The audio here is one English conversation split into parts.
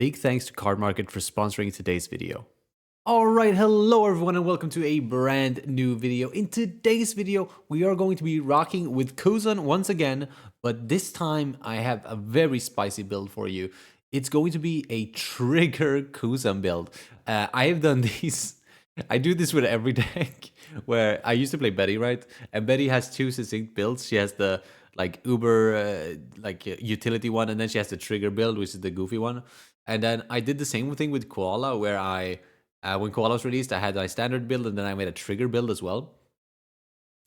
Big thanks to Cardmarket for sponsoring today's video. Alright, hello everyone and welcome to a brand new video. In today's video, we are going to be rocking with Kuzan once again, but this time I have a very spicy build for you. It's going to be a trigger Kuzan build. I have done these, I do this with every deck, where I used to play Betty, right? And Betty has two succinct builds. She has the Uber utility one, and then she has the trigger build, which is the goofy one. And then I did the same thing with Koala, where when Koala was released, I had my standard build, and then I made a trigger build as well.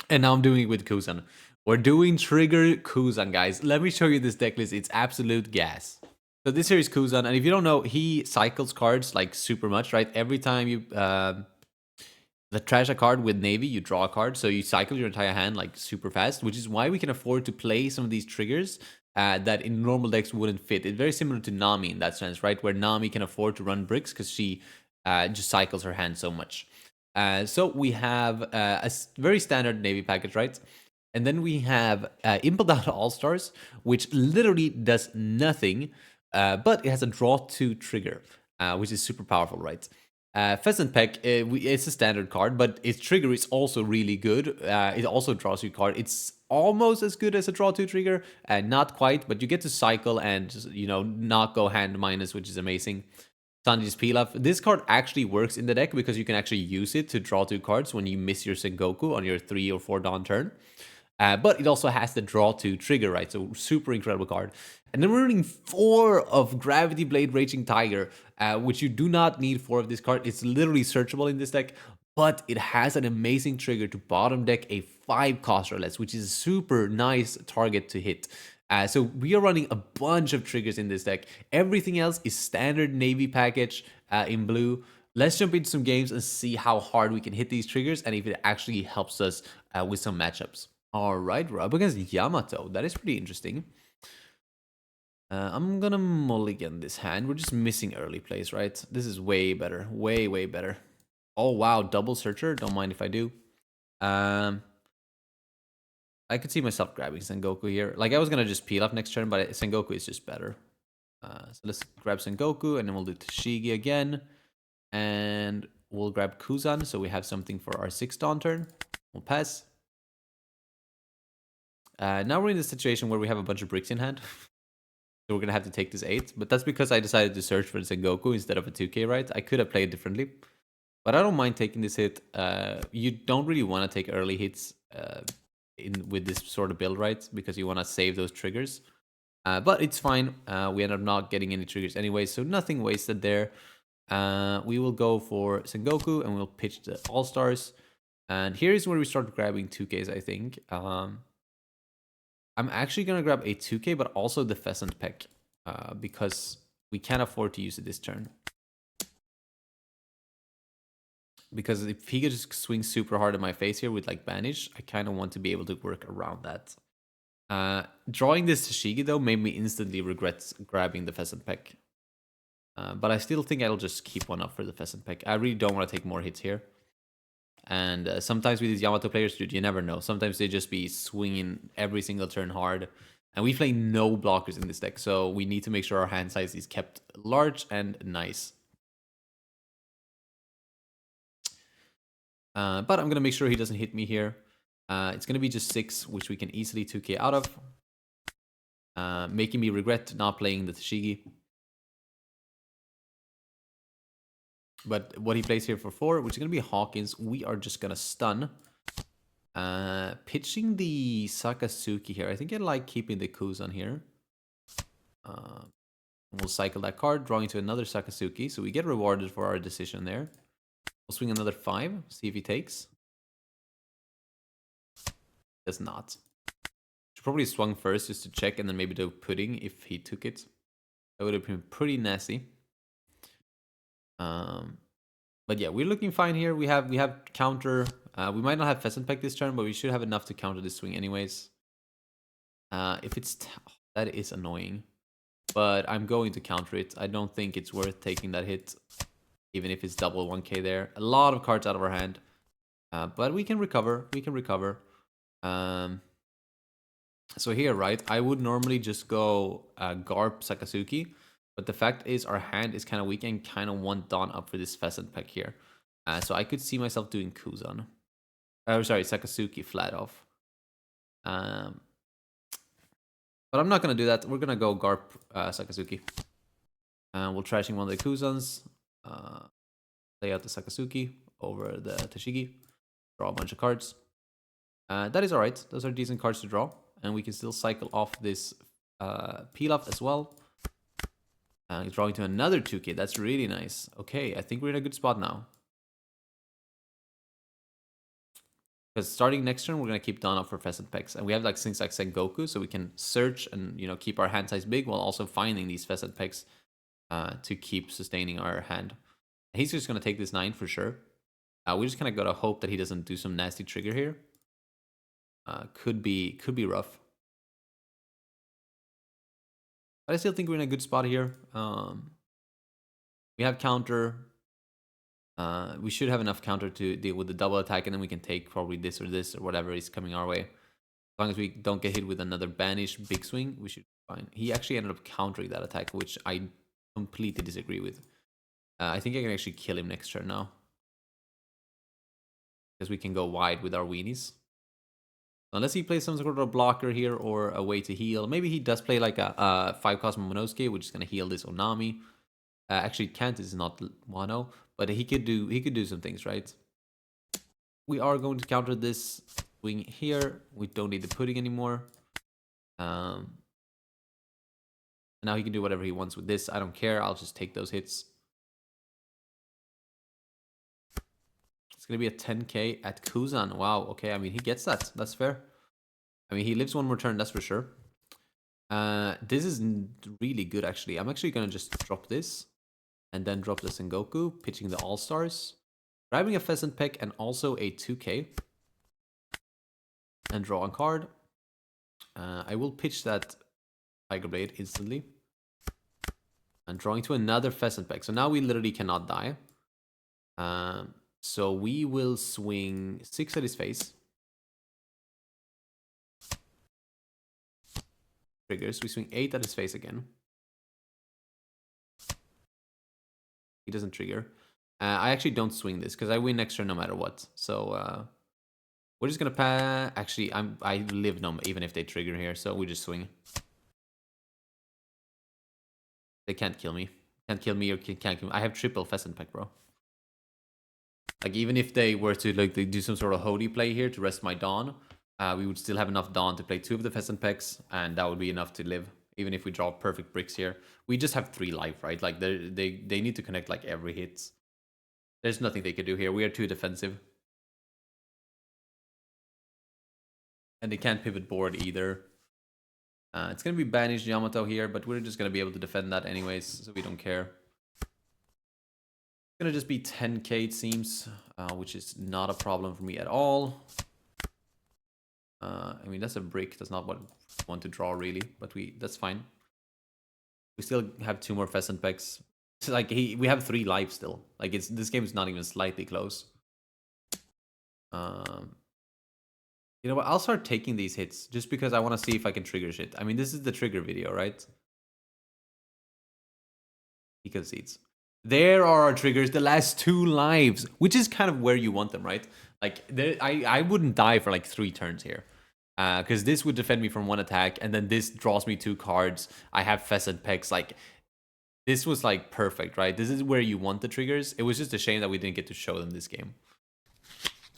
And now I'm doing it with Kuzan. We're doing trigger Kuzan, guys. Let me show you this deck list. It's absolute gas. So this here is Kuzan, and if you don't know, he cycles cards like super much, right? Every time you trash a card with Navy, you draw a card. So you cycle your entire hand like super fast, which is why we can afford to play some of these triggers that in normal decks wouldn't fit. It's very similar to Nami in that sense, right? Where Nami can afford to run bricks because she just cycles her hand so much. So we have a very standard Navy package, right? And then we have Impel Down All-Stars, which literally does nothing, but it has a draw 2 trigger, which is super powerful, right? Pheasant Peck, it's a standard card, but its trigger is also really good. It also draws you a card. It's almost as good as a draw 2 trigger, not quite, but you get to cycle and, you know, not go hand minus, which is amazing. Sanji's Pilaf. This card actually works in the deck because you can actually use it to draw 2 cards when you miss your Sengoku on your 3 or 4 Dawn turn. But it also has the draw 2 trigger, right? So super incredible card. And then we're running 4 of Gravity Blade Raging Tiger, which you do not need 4 of this card. It's literally searchable in this deck, but it has an amazing trigger to bottom deck a 5 cost or less, which is a super nice target to hit. So we are running a bunch of triggers in this deck. Everything else is standard Navy package in blue. Let's jump into some games and see how hard we can hit these triggers and if it actually helps us with some matchups. All right, we're up against Yamato. That is pretty interesting. I'm gonna mulligan this hand. We're just missing early plays, right? This is way better. Way, way better. Oh, wow. Double searcher. Don't mind if I do. I could see myself grabbing Sengoku here. Like, I was gonna just peel off next turn, but Sengoku is just better. So let's grab Sengoku, and then we'll do Tashigi again. And we'll grab Kuzan, so we have something for our 6th Dawn turn. We'll pass. Now we're in the situation where we have a bunch of bricks in hand. So we're going to have to take this 8. But that's because I decided to search for Sengoku instead of a 2k, right? I could have played differently. But I don't mind taking this hit. You don't really want to take early hits with this sort of build, right? Because you want to save those triggers. But it's fine. We end up not getting any triggers anyway, so nothing wasted there. We will go for Sengoku, and we'll pitch the All-Stars. And here's where we start grabbing 2ks, I think. I'm actually going to grab a 2k, but also the Pheasant Peck, because we can't afford to use it this turn. Because if he could just swing super hard in my face here with like Banish, I kind of want to be able to work around that. Drawing this Tashigi, though, made me instantly regret grabbing the Pheasant Peck. But I still think I'll just keep one up for the Pheasant Peck. I really don't want to take more hits here. And sometimes with these Yamato players, dude, you never know. Sometimes they just be swinging every single turn hard. And we play no blockers in this deck, so we need to make sure our hand size is kept large and nice. But I'm going to make sure he doesn't hit me here. It's going to be just 6, which we can easily 2k out of. Making me regret not playing the Tashigi. But what he plays here for 4, which is going to be Hawkins, we are just going to stun. Pitching the Sakazuki here. I think I like keeping the Kuzan here. We'll cycle that card, drawing to another Sakazuki. So we get rewarded for our decision there. We'll swing another 5, see if he takes. Does not. Should probably swung first just to check, and then maybe do pudding if he took it. That would have been pretty nasty. But yeah, we're looking fine here. We have counter. We might not have Pheasant Peck this turn, but we should have enough to counter this swing anyways. If it's that is annoying, but I'm going to counter it. I don't think it's worth taking that hit, even if it's double 1k there. A lot of cards out of our hand, but we can recover. We can recover. So here, right, I would normally just go Garp Sakazuki. But the fact is our hand is kind of weak and kind of want Dawn up for this Pheasant Peck here. So I could see myself doing Kuzan. Oh, sorry, Sakasuki flat off. But I'm not going to do that. We're going to go Garp Sakasuki. And we'll trashing one of the Kuzans. Play out the Sakasuki over the Tashigi. Draw a bunch of cards. That is alright. Those are decent cards to draw. And we can still cycle off this Pilaf as well. Drawing to another 2k. That's really nice. Okay, I think we're in a good spot now. Because starting next turn, we're going to keep Dawn up for Pheasant Pecks. And we have like things like Sengoku, so we can search and, you know, keep our hand size big while also finding these Pheasant Pecks to keep sustaining our hand. He's just going to take this 9 for sure. We just kind of got to hope that he doesn't do some nasty trigger here. Could be rough. But I still think we're in a good spot here. We have counter. We should have enough counter to deal with the double attack, and then we can take probably this or whatever is coming our way. As long as we don't get hit with another banish big swing, we should be fine. He actually ended up countering that attack, which I completely disagree with. I think I can actually kill him next turn now. Because we can go wide with our weenies. Unless he plays some sort of blocker here or a way to heal. Maybe he does play like a 5-cost Momonosuke, which is going to heal this Onami. Actually, Kant is not Wano, but he could do some things, right? We are going to counter this swing here. We don't need the pudding anymore. Now he can do whatever he wants with this. I don't care. I'll just take those hits. It's going to be a 10k at Kuzan. Wow, okay. I mean, he gets that. That's fair. I mean, he lives one more turn, that's for sure. This is really good, actually. I'm actually going to just drop this. And then drop the Sengoku, pitching the All-Stars. Grabbing a Pheasant Peck and also a 2k. And draw a card. I will pitch that Tiger Blade instantly. And drawing to another Pheasant Peck. So now we literally cannot die. So we will swing 6 at his face. Triggers. We swing 8 at his face again. He doesn't trigger. I actually don't swing this because I win next turn no matter what. So we're just gonna pass. Actually, I live no even if they trigger here, so we just swing. They can't kill me. Can't kill me or can't kill me. I have triple Pheasant Peck, bro. Like even if they were to like do some sort of Hody play here to rest my Dawn, we would still have enough Dawn to play 2 of the Pheasant Pecks, and that would be enough to live. Even if we draw perfect bricks here, we just have 3 life, right? Like they need to connect like every hit. There's nothing they could do here. We are too defensive. And they can't pivot board either. It's going to be banished Yamato here, but we're just going to be able to defend that anyways, so we don't care. It's going to just be 10k, it seems, which is not a problem for me at all. I mean, that's a brick. That's not what I want to draw, really, but that's fine. We still have 2 more Pheasant Pecks. Like we have 3 lives still. Like this game is not even slightly close. You know what? I'll start taking these hits just because I want to see if I can trigger shit. I mean, this is the trigger video, right? He concedes. There are our triggers, the last 2 lives, which is kind of where you want them, right? Like I wouldn't die for like 3 turns here. Because this would defend me from 1 attack, and then this draws me 2 cards. I have Pheasant Pecks. Like this was like perfect, right? This is where you want the triggers. It was just a shame that we didn't get to show them this game.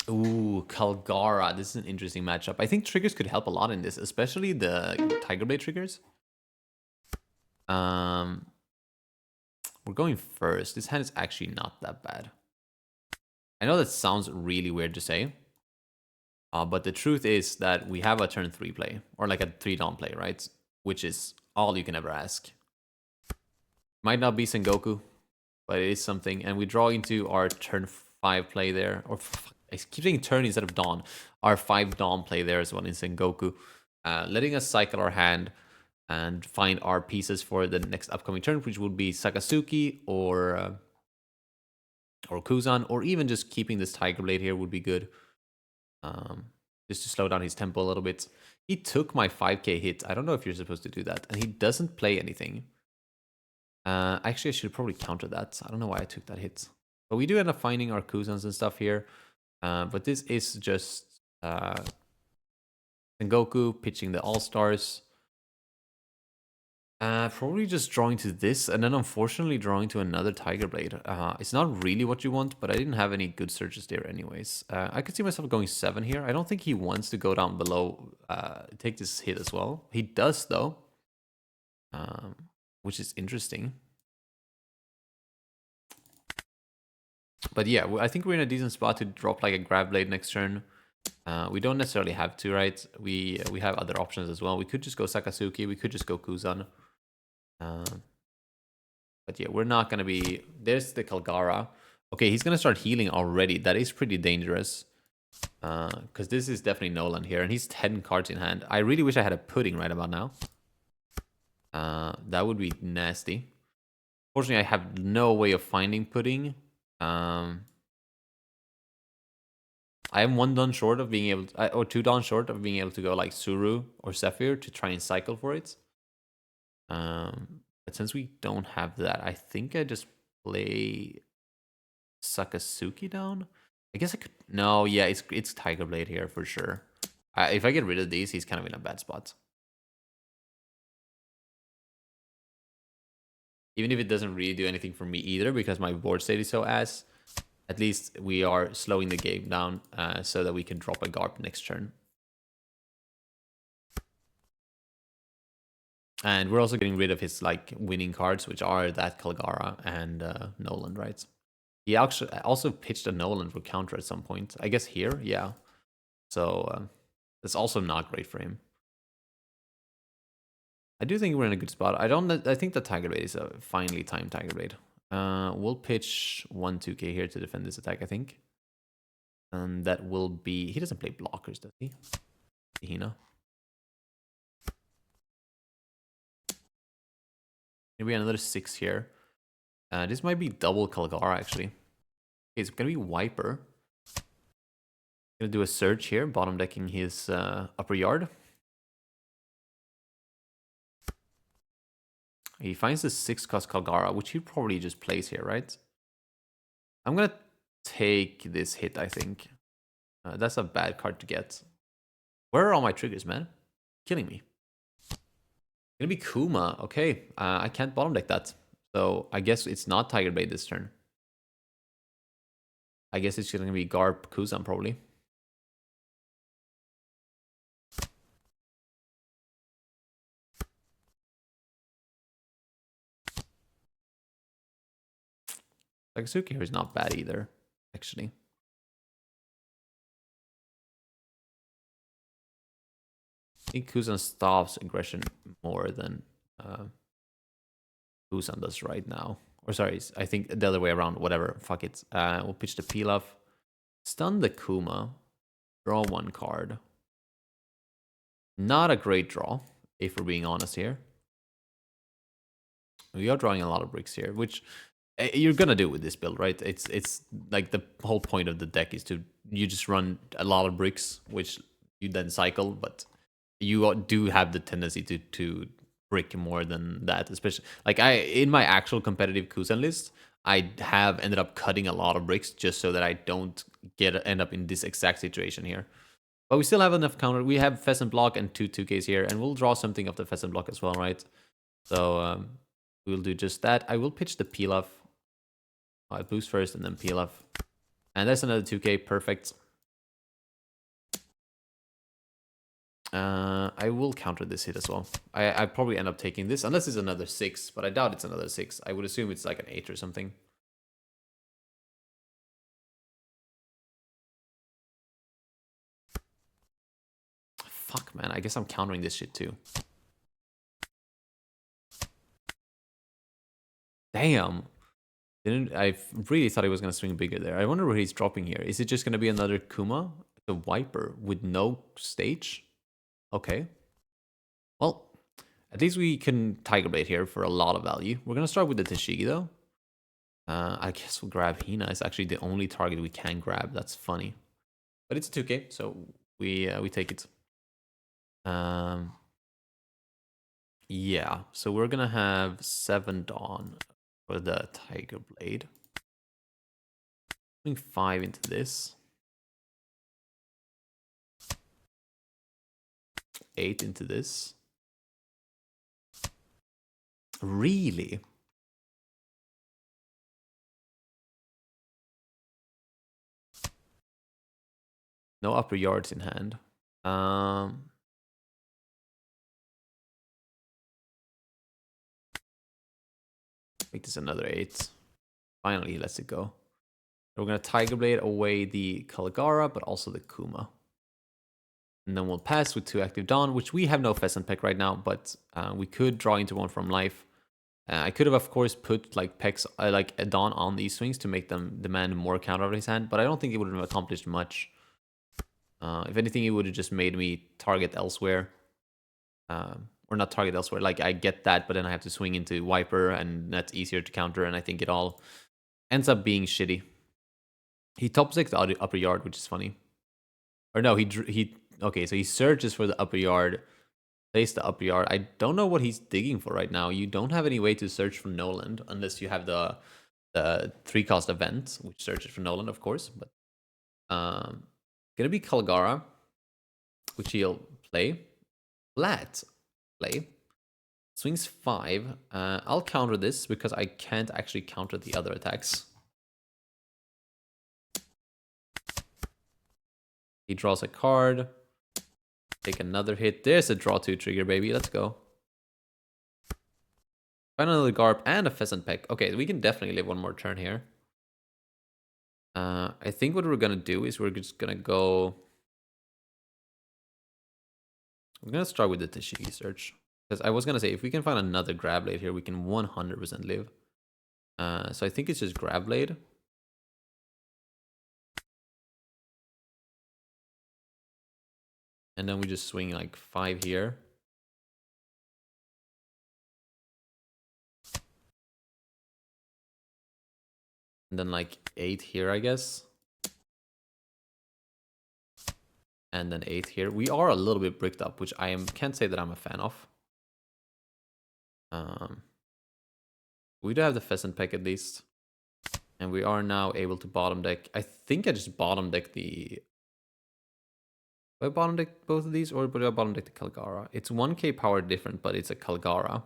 Ooh, Kalgara. This is an interesting matchup. I think triggers could help a lot in this, especially the Tiger Blade triggers. We're going first. This hand is actually not that bad. I know that sounds really weird to say. But the truth is that we have a turn 3 play, or like a 3 Dawn play, right? Which is all you can ever ask. Might not be Sengoku, but it is something. And we draw into our turn 5 play there. Or I keep saying turn instead of Dawn. Our 5 Dawn play there as well in Sengoku. Letting us cycle our hand and find our pieces for the next upcoming turn, which would be Sakasuki or Kuzan, or even just keeping this Tiger Blade here would be good. Just to slow down his tempo a little bit. He took my 5k hit. I don't know if you're supposed to do that. And he doesn't play anything. Actually, I should probably counter that. I don't know why I took that hit. But we do end up finding our Kuzans and stuff here. But this is just Sengoku pitching the All-Stars. Probably just drawing to this, and then unfortunately drawing to another Tiger Blade. It's not really what you want, but I didn't have any good searches there anyways. I could see myself going 7 here. I don't think he wants to go down below, take this hit as well. He does though, which is interesting. But yeah, I think we're in a decent spot to drop like a Grab Blade next turn. We don't necessarily have to, right? We have other options as well. We could just go Sakazuki. We could just go Kuzan. But yeah, we're not going to be... There's the Kalgara. Okay, he's going to start healing already. That is pretty dangerous. Because this is definitely Nolan here. And he's 10 cards in hand. I really wish I had a pudding right about now. That would be nasty. Fortunately, I have no way of finding pudding. I am 1 Dawn short of being able to... or 2 Dawn short of being able to go like Suru or Zephyr to try and cycle for it. But since we don't have that, I think I just play Sakazuki down. I guess I could... No, yeah, it's Tiger Blade here for sure. If I get rid of these, he's kind of in a bad spot. Even if it doesn't really do anything for me either, because my board state is so ass, at least we are slowing the game down so that we can drop a Garp next turn. And we're also getting rid of his like winning cards, which are that Kalgara and Nolan, right? He actually also pitched a Nolan for counter at some point. I guess here, yeah. So that's also not great for him. I do think we're in a good spot. I think the Tiger Blade is a finely timed Tiger Blade. We'll pitch 1 2k here to defend this attack, I think. And that will be... He doesn't play blockers, does he? Hina. Maybe another 6 here. This might be double Kalgara, actually. Okay, it's going to be Wiper. Going to do a search here, bottom decking his upper yard. He finds the 6-cost Kalgara, which he probably just plays here, right? I'm going to take this hit, I think. That's a bad card to get. Where are all my triggers, man? Killing me. Gonna be Kuma. Okay, I can't bottom deck that. So I guess it's not Tiger Blade this turn. I guess it's gonna be Garp Kuzan probably. Sakazuki here is not bad either, actually. I think Kuzan stops aggression more than Kuzan does right now. Or sorry, I think the other way around. Whatever, fuck it. We'll pitch the Pilaf. Stun the Kuma. Draw 1 card. Not a great draw, if we're being honest here. We are drawing a lot of bricks here, which you're gonna do with this build, right? It's like the whole point of the deck is to... You just run a lot of bricks, which you then cycle, but you do have the tendency to brick more than that, especially like in my actual competitive Kuzan list, I have ended up cutting a lot of bricks just so that I don't end up in this exact situation here. But we still have enough counter. We have Pheasant Block and 2/2Ks here, and we'll draw something of the Pheasant Block as well, right? So we'll do just that. I will pitch the Pilaf. I boost first and then Pilaf. And that's another 2k, perfect. I will counter this hit as well. I probably end up taking this, unless it's another 6, but I doubt it's another 6. I would assume it's like an 8 or something. Fuck, man. I guess I'm countering this shit too. Damn. I really thought he was going to swing bigger there. I wonder where he's dropping here. Is it just going to be another Kuma? The Wiper with no stage? Okay. Well, at least we can Tiger Blade here for a lot of value. We're going to start with the Tashigi, though. I guess we'll grab Hina. It's actually the only target we can grab. That's funny. But it's a 2k, so we take it. Yeah, so we're gonna have 7 Dawn for the Tiger Blade. Putting 5 into this. 8 into this. Really? No upper yards in hand. Make this another 8. Finally, he lets it go. We're gonna Tiger Blade away the Kalgara, but also the Kuma. And then we'll pass with 2 active Dawn, which we have no Pheasant Peck right now, but we could draw into 1 from life. I could have, of course, put like Pecks, like a Dawn on these swings to make them demand more counter out of his hand, but I don't think it would have accomplished much. If anything, it would have just made me target elsewhere. Or not target elsewhere. Like, I get that, but then I have to swing into Wiper, and that's easier to counter, and I think it all ends up being shitty. He top decks the upper yard, which is funny. Or no, okay, so he searches for the upper yard, plays the upper yard. I don't know what he's digging for right now. You don't have any way to search for Noland unless you have the 3-cost event, which searches for Noland, of course. But gonna be Kalgara, which he'll play. Flat play. Swings 5. I'll counter this because I can't actually counter the other attacks. He draws a card. Take another hit. There's a draw 2 trigger, baby. Let's go. Find another Garp and a Pheasant Peck. Okay, we can definitely live 1 more turn here. I think what we're gonna do is we're just gonna go... I'm gonna start with the Tashigi search. Because I was gonna say, if we can find another Grab Blade here, we can 100% live. So I think it's just Grab Blade. And then we just swing like 5 here. And then like 8 here, I guess. And then 8 here. We are a little bit bricked up, which can't say that I'm a fan of. We do have the Pheasant Peck at least. And we are now able to bottom deck. I think I just bottom deck the... Do I bottom deck both of these, or do I bottom deck the Kalgara? It's 1k power different, but it's a Kalgara.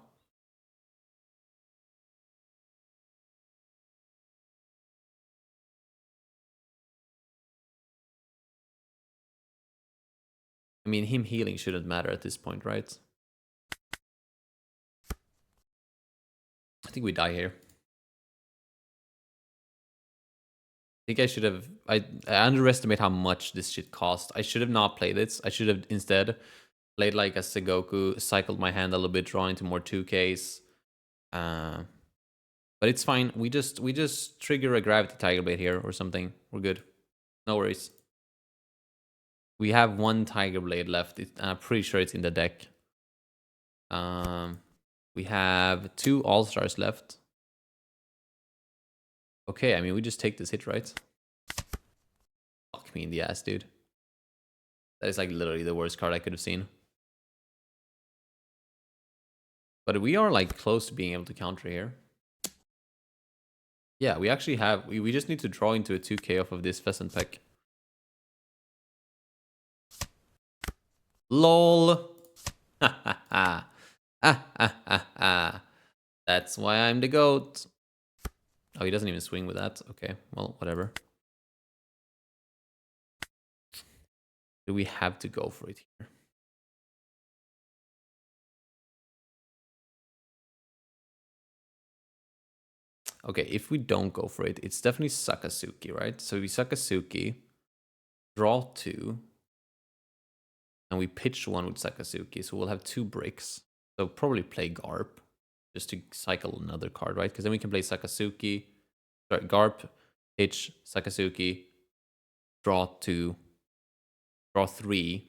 I mean, him healing shouldn't matter at this point, right? I think we die here. I think I should have... I underestimate how much this shit cost. I should have not played it. I should have instead played like a Segoku, cycled my hand a little bit, draw into more 2ks. But it's fine. We just trigger a Gravity Tiger Blade here or something. We're good. No worries. We have 1 Tiger Blade left. I'm pretty sure it's in the deck. We have 2 All-Stars left. Okay, I mean, we just take this hit, right? Fuck me in the ass, dude. That is like literally the worst card I could have seen. But we are like close to being able to counter here. Yeah, we actually have... We just need to draw into a 2k off of this Pheasant Peck. LOL. Ha ha ha. Ah, ah, ah, ah. That's why I'm the GOAT. Oh, he doesn't even swing with that. Okay, well, whatever. Do we have to go for it here? Okay, if we don't go for it, it's definitely Sakazuki, right? So we Sakazuki, draw 2, and we pitch 1 with Sakazuki. So we'll have 2 bricks. So probably play Garp just to cycle another card, right? Because then we can play Sakazuki. Sorry, Garp, pitch, Sakazuki, draw 2, draw 3.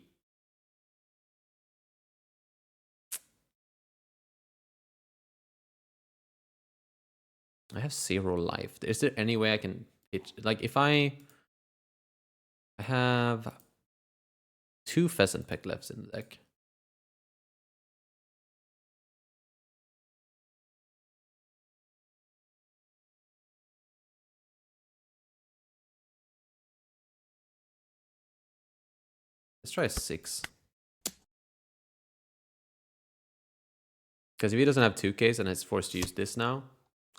I have 0 life. Is there any way I can pitch? Like, if I have 2 Pheasant Peck left in the deck. Let's try 6. Because if he doesn't have 2Ks and is forced to use this now,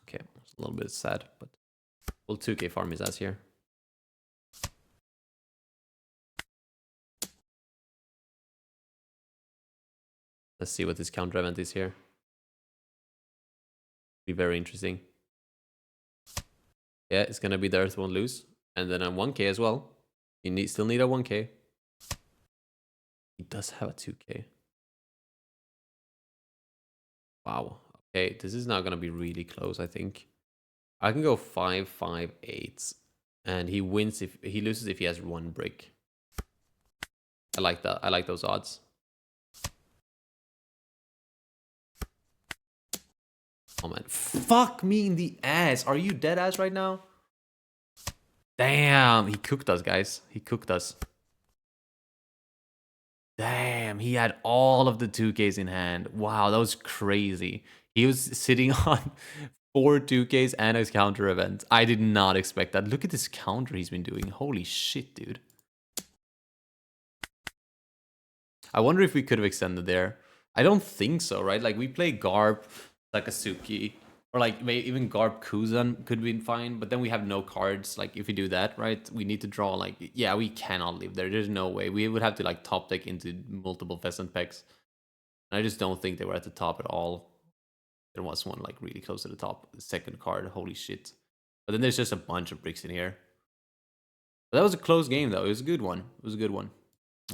okay, it's a little bit sad, but we'll 2K farm his ass here. Let's see what this counter event is here. Be very interesting. Yeah, it's gonna be the Earth won't lose, and then a 1K as well. You still need a 1K. He does have a 2K. Wow. Okay, this is now gonna be really close. I think I can go 5, 5, 8, and he wins if he loses if he has 1 brick. I like that. I like those odds. Oh man, fuck me in the ass. Are you dead ass right now? Damn, he cooked us, guys. He cooked us. Damn, he had all of the 2Ks in hand. Wow, that was crazy. He was sitting on 4 2Ks and his counter event. I did not expect that. Look at this counter he's been doing. Holy shit, dude. I wonder if we could have extended there. I don't think so, right? Like, we play Garb, Sakasuki, or like maybe even Garb Kuzan could be fine, but then we have no cards. Like, if we do that, right, we need to draw, like, yeah, we cannot live there. There's no way. We would have to, like, top deck into multiple Pheasant packs. And I just don't think they were at the top at all. There was one, like, really close to the top. The second card, holy shit. But then there's just a bunch of bricks in here. But that was a close game, though. It was a good one. It was a good one.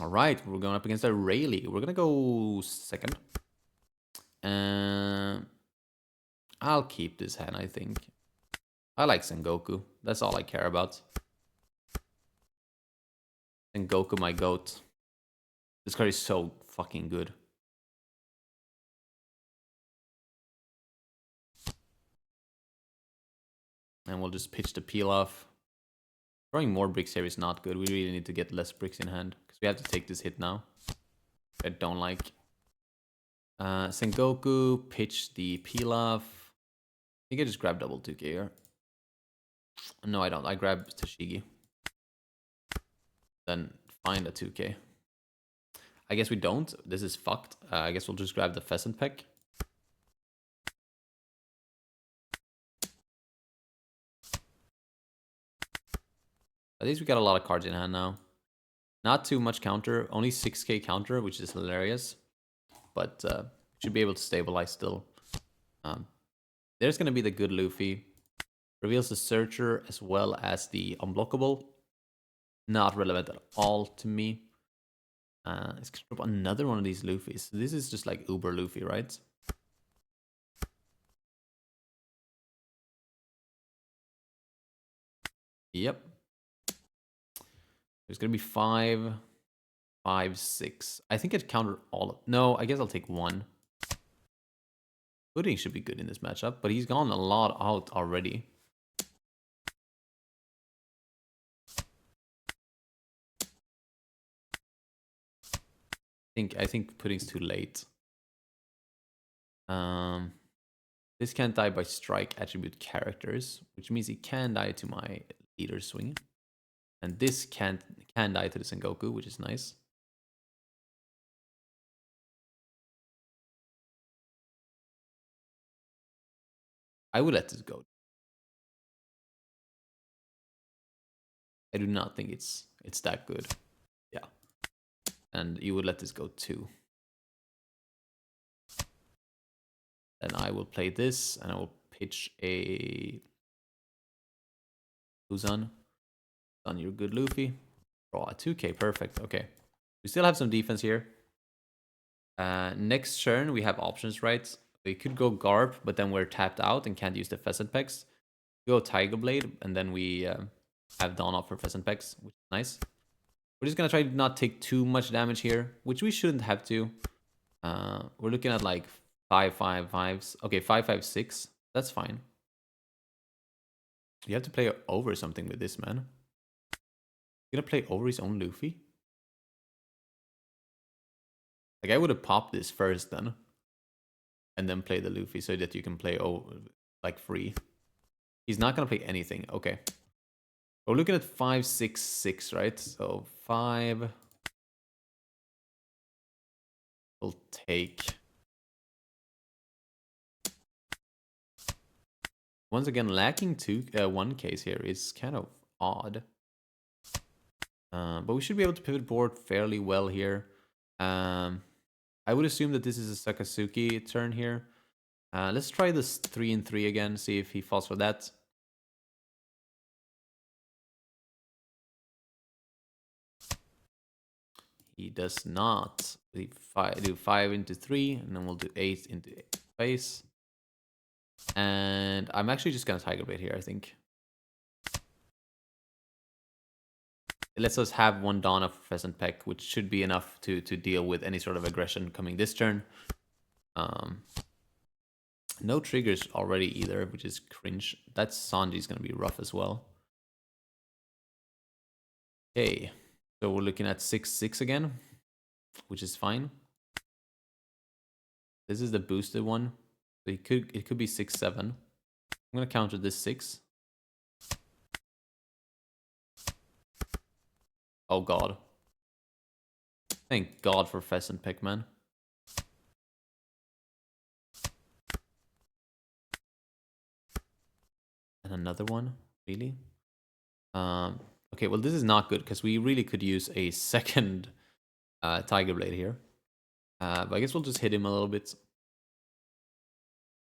All right, we're going up against a Rayleigh. We're gonna go second. I'll keep this hand, I think. I like Sengoku. That's all I care about. Sengoku, my goat. This card is so fucking good. And we'll just pitch the peel off. Throwing more bricks here is not good. We really need to get less bricks in hand, because we have to take this hit now. I don't like. Sengoku, pitch the peel off. I think I just grab double 2K here. No, I don't. I grab Tashigi. Then find a 2K. I guess we don't. This is fucked. I guess we'll just grab the Pheasant pack. At least we got a lot of cards in hand now. Not too much counter. Only 6K counter, which is hilarious. But should be able to stabilize still. There's going to be the good Luffy. Reveals the Searcher as well as the Unblockable. Not relevant at all to me. It's going to drop another one of these Luffys. This is just like Uber Luffy, right? Yep. There's going to be 5, 5, 6. I think I'd counter all of... No, I guess I'll take 1. Pudding should be good in this matchup, but he's gone a lot out already. I think Pudding's too late. This can't die by strike attribute characters, which means he can die to my leader swing. And this can die to the Sengoku, which is nice. I would let this go. I do not think it's that good. Yeah. And you would let this go too. Then I will play this, and I will pitch a Kuzan. On your good Luffy. Draw a 2K, perfect. Okay. We still have some defense here. Next turn, we have options, right? We could go Garb, but then we're tapped out and can't use the Pheasant packs. Go Tiger Blade, and then we have Dawn off for Pheasant packs, which is nice. We're just gonna try to not take too much damage here, which we shouldn't have to. We're looking at like 5, 5, 5s. Okay, 5, 5, 6. That's fine. You have to play over something with this, man. You're gonna play over his own Luffy? Like, I would have popped this first then. And then play the Luffy so that you can play over, like, free. He's not gonna play anything. Okay. We're looking at 5, 6, 6, right? So 5, We'll take... Once again, lacking one case here is kind of odd. But we should be able to pivot board fairly well here. I would assume that this is a Sakazuki turn here. Let's try this 3 and 3 again, see if he falls for that. He does not. We do 5 into 3, and then we'll do 8 into face. And I'm actually just going to Tiger Blade here, I think. It lets us have one Dawn of Pheasant Peck, which should be enough to deal with any sort of aggression coming this turn. No triggers already either, which is cringe. That Sanji's going to be rough as well. Okay, so we're looking at 6-6 again, which is fine. This is the boosted one. So it could be 6-7. I'm going to counter this 6. Oh god. Thank god for Pheasant Peck, man. And another one? Really? Okay, well this is not good because we really could use a second Tiger Blade here. But I guess we'll just hit him a little bit.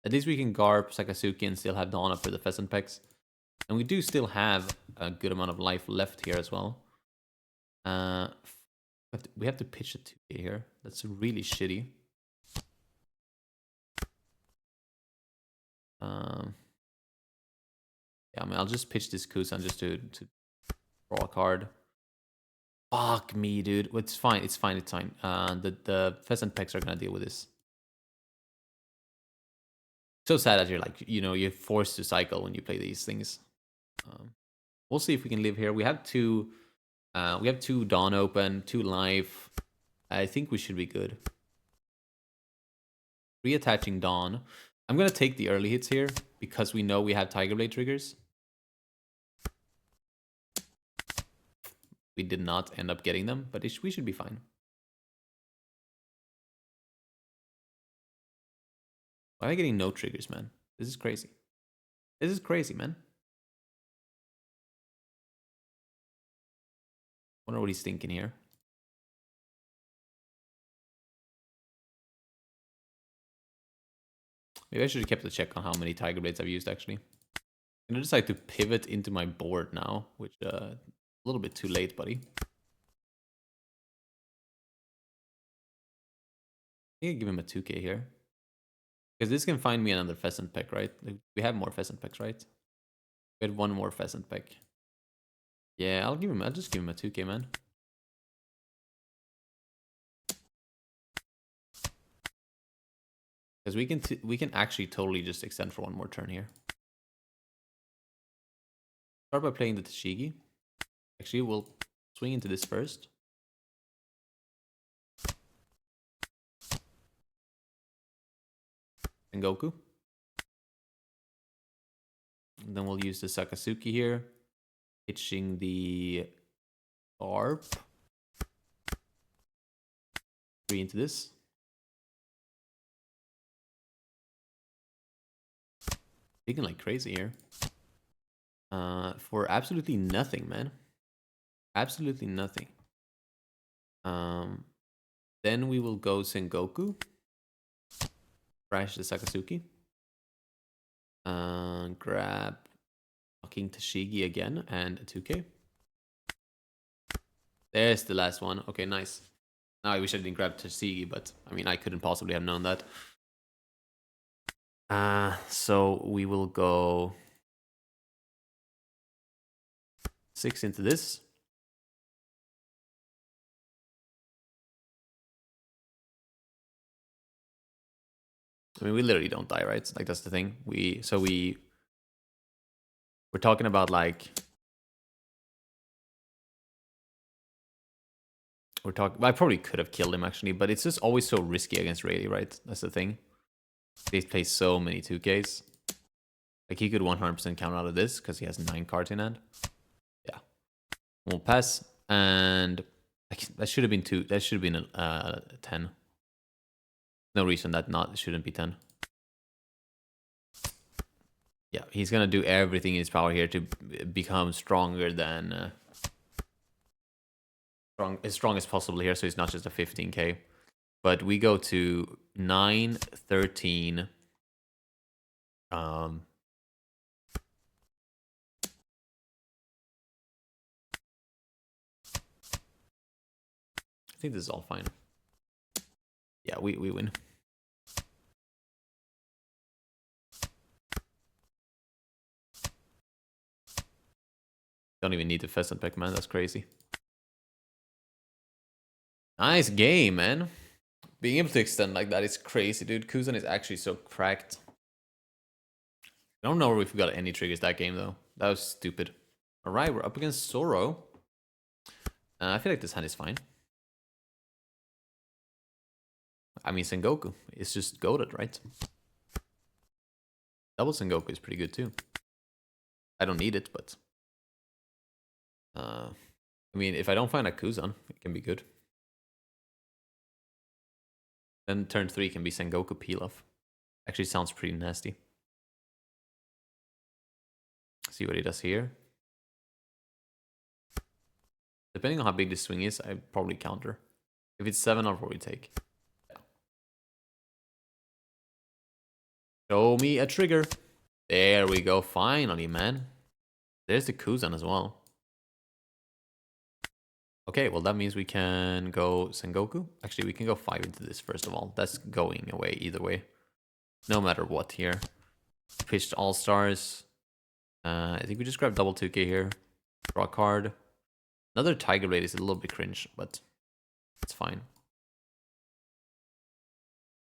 At least we can Garp Sakazuki and still have Dawn up for the Pheasant Pecks. And we do still have a good amount of life left here as well. We have to pitch a 2K here. That's really shitty. Yeah, I mean, I'll just pitch this Kuzan just to draw a card. Fuck me, dude. It's fine. It's fine. It's fine. The Pheasant Pecks are gonna deal with this. So sad that you're like, you're forced to cycle when you play these things. We'll see if we can live here. We have two Dawn open, 2 life. I think we should be good. Reattaching Dawn. I'm gonna take the early hits here because we know we have Tiger Blade triggers. We did not end up getting them, but we should be fine. Why am I getting no triggers, man? This is crazy. This is crazy, man. Wonder what he's thinking here. Maybe I should have kept a check on how many Tiger Blades I've used, actually. I'm gonna decide to pivot into my board now, which a little bit too late, buddy. I think I give him a 2K here. Because this can find me another Pheasant Peck, right? We have more Pheasant Pecks, right? We had one more Pheasant Peck. Yeah, I'll just give him a 2K, man. Because we can actually totally just extend for one more turn here. Start by playing the Tashigi. Actually, we'll swing into this first. And Goku. And then we'll use the Sakazuki here. Pitching the ARP. 3 into this. Taking like crazy here. For absolutely nothing, man. Absolutely nothing. Then we will go Sengoku. Crash the Sakazuki. Grab fucking Tashigi again and a 2K. There's the last one. Okay, nice. Now I wish I didn't grab Tashigi, but I mean I couldn't possibly have known that. So we will go 6 into this. I mean, we literally don't die, right? Like that's the thing. We're talking about like I probably could have killed him actually, but it's just always so risky against Rayleigh, right? That's the thing. They play so many 2Ks. Like he could 100% count out of this because he has 9 cards in hand. Yeah. We'll pass. And that should have been 2. That should have been a 10. No reason that not shouldn't be 10. Yeah, he's gonna do everything in his power here to become stronger than as strong as possible here, so he's not just a 15k. But we go to 9, 13. I think this is all fine. Yeah, we win. Don't even need the pheasant pack, man. That's crazy. Nice game, man. Being able to extend like that is crazy, dude. Kuzan is actually so cracked. I don't know if we got any triggers that game, though. That was stupid. All right, we're up against Zoro. I feel like this hand is fine. I mean, Sengoku is just goated, right? Double Sengoku is pretty good, too. I don't need it, but... I mean, if I don't find a Kuzan, it can be good. Then turn 3 can be Sengoku peel-off. Actually sounds pretty nasty. See what he does here. Depending on how big this swing is, I probably counter. If it's 7, I'll probably take. Yeah. Show me a trigger. There we go. Finally, man. There's the Kuzan as well. Okay, well that means we can go Sengoku. Actually, we can go 5 into this first of all. That's going away either way. No matter what here. Pitched All-Stars. I think we just grab double 2k here. Draw a card. Another Tiger Blade is a little bit cringe, but it's fine.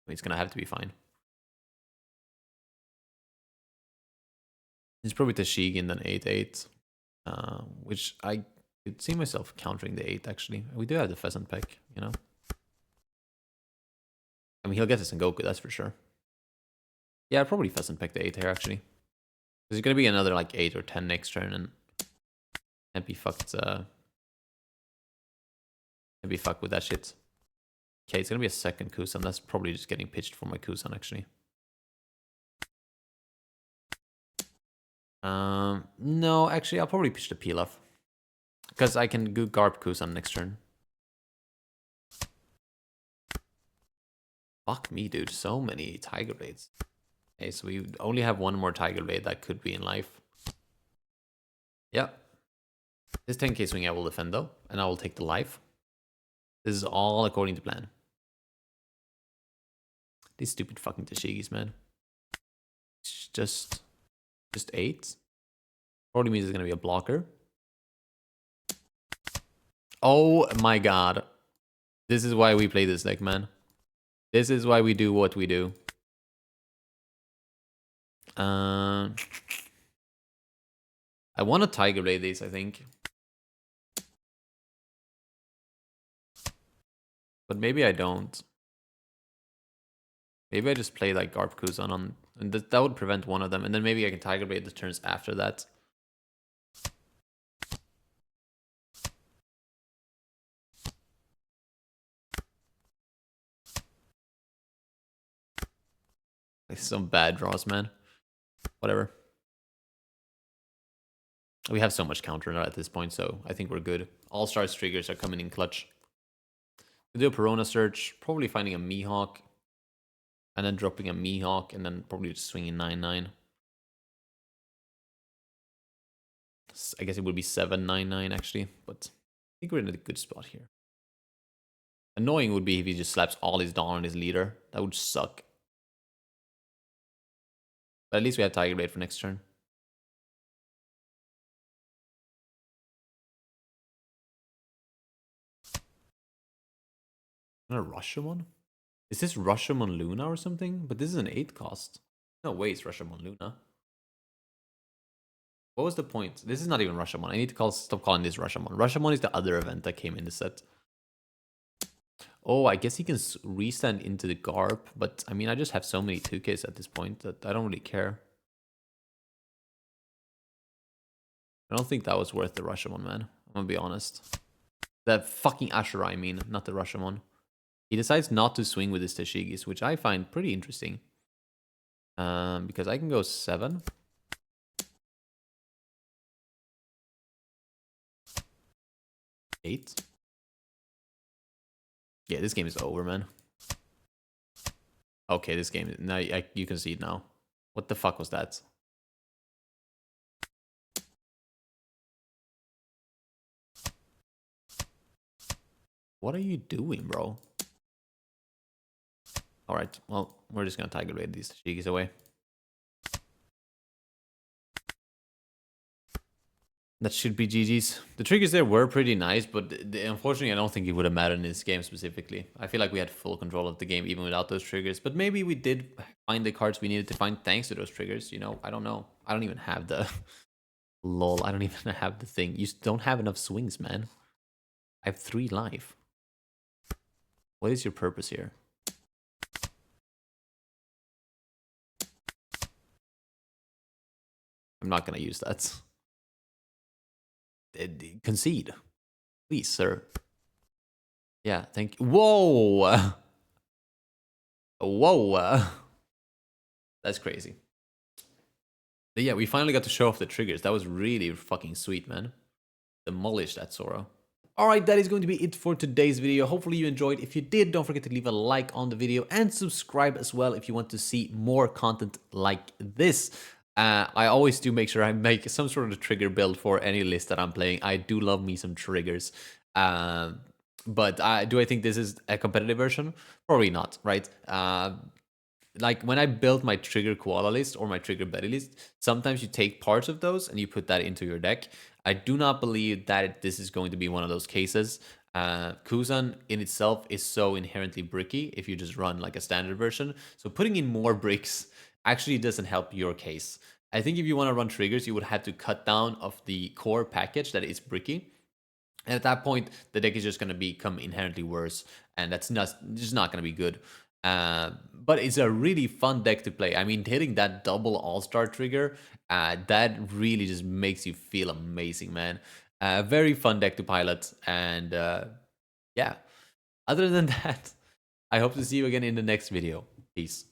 It's gonna have to be fine. It's probably Tashigin then 8-8. Which I could see myself countering the 8 actually. We do have the pheasant pack, you know. I mean, he'll get the Sengoku, that's for sure. Yeah, I'd probably pheasant pack the 8 here actually. There's gonna be another like 8 or 10 next turn and can't be fucked. Can't be fucked with that shit. Okay, it's gonna be a second Kuzan. That's probably just getting pitched for my Kuzan actually. No, actually, I'll probably pitch the peel-off. Because I can go Garb Kuzan next turn. Fuck me, dude. So many Tiger Blades. Okay, so we only have one more Tiger Blade that could be in life. Yep. This 10k swing I will defend though, and I will take the life. This is all according to plan. These stupid fucking Tashigis, man. It's just 8. Probably means it's gonna be a blocker. Oh my god. This is why we play this deck, man. This is why we do what we do. I want to Tiger Blade these, I think. But maybe I don't. Maybe I just play like Garb Kuzan on, and that would prevent one of them, and then maybe I can Tiger Blade the turns after that. Like some bad draws, man. Whatever. We have so much counter at this point, so I think we're good. All-Stars triggers are coming in clutch. We do a Perona search, probably finding a Mihawk, and then dropping a Mihawk, and then probably just swinging 9-9. I guess it would be 7-9-9 actually, but I think we're in a good spot here. Annoying would be if he just slaps all his Dawn on his leader. That would suck. But at least we have Tiger Blade for next turn. A Rashomon? Is this Rashomon Luna or something? But this is an 8 cost. No way it's Rashomon Luna. What was the point? This is not even Rashomon. I need to stop calling this Rashomon. Rashomon is the other event that came in the set. Oh, I guess he can restand into the Garb, but I mean, I just have so many 2Ks at this point that I don't really care. I don't think that was worth the Rashomon, man. I'm gonna be honest. That fucking Ashura, I mean, not the Rashomon. He decides not to swing with his Tashigis, which I find pretty interesting. Because I can go 7. 8. Yeah, this game is over, man. Okay, this game, now you can see it now. What the fuck was that? What are you doing, bro? Alright, well, we're just gonna Tiger Raid these Tashigis away. That should be GG's. The triggers there were pretty nice, but unfortunately, I don't think it would have mattered in this game specifically. I feel like we had full control of the game even without those triggers. But maybe we did find the cards we needed to find thanks to those triggers. You know, I don't know. I don't even have the... Lol, I don't even have the thing. You don't have enough swings, man. I have 3 life. What is your purpose here? I'm not gonna use that. Concede. Please, sir. Yeah, thank you. Whoa! Whoa! That's crazy. But yeah, we finally got to show off the triggers. That was really fucking sweet, man. Demolish that Zoro. Alright, that is going to be it for today's video. Hopefully you enjoyed. If you did, don't forget to leave a like on the video and subscribe as well if you want to see more content like this. I always do make sure I make some sort of trigger build for any list that I'm playing. I do love me some triggers. But do I think this is a competitive version? Probably not, right? Like when I built my trigger koala list or my trigger Betty list, sometimes you take parts of those and you put that into your deck. I do not believe that this is going to be one of those cases. Kuzan in itself is so inherently bricky if you just run like a standard version. So putting in more bricks actually doesn't help your case. I think if you want to run triggers, you would have to cut down of the core package that is bricky. And at that point, the deck is just going to become inherently worse, and that's just not going to be good. But it's a really fun deck to play. I mean, hitting that double all-star trigger, that really just makes you feel amazing, man. Very fun deck to pilot, and yeah. Other than that, I hope to see you again in the next video. Peace.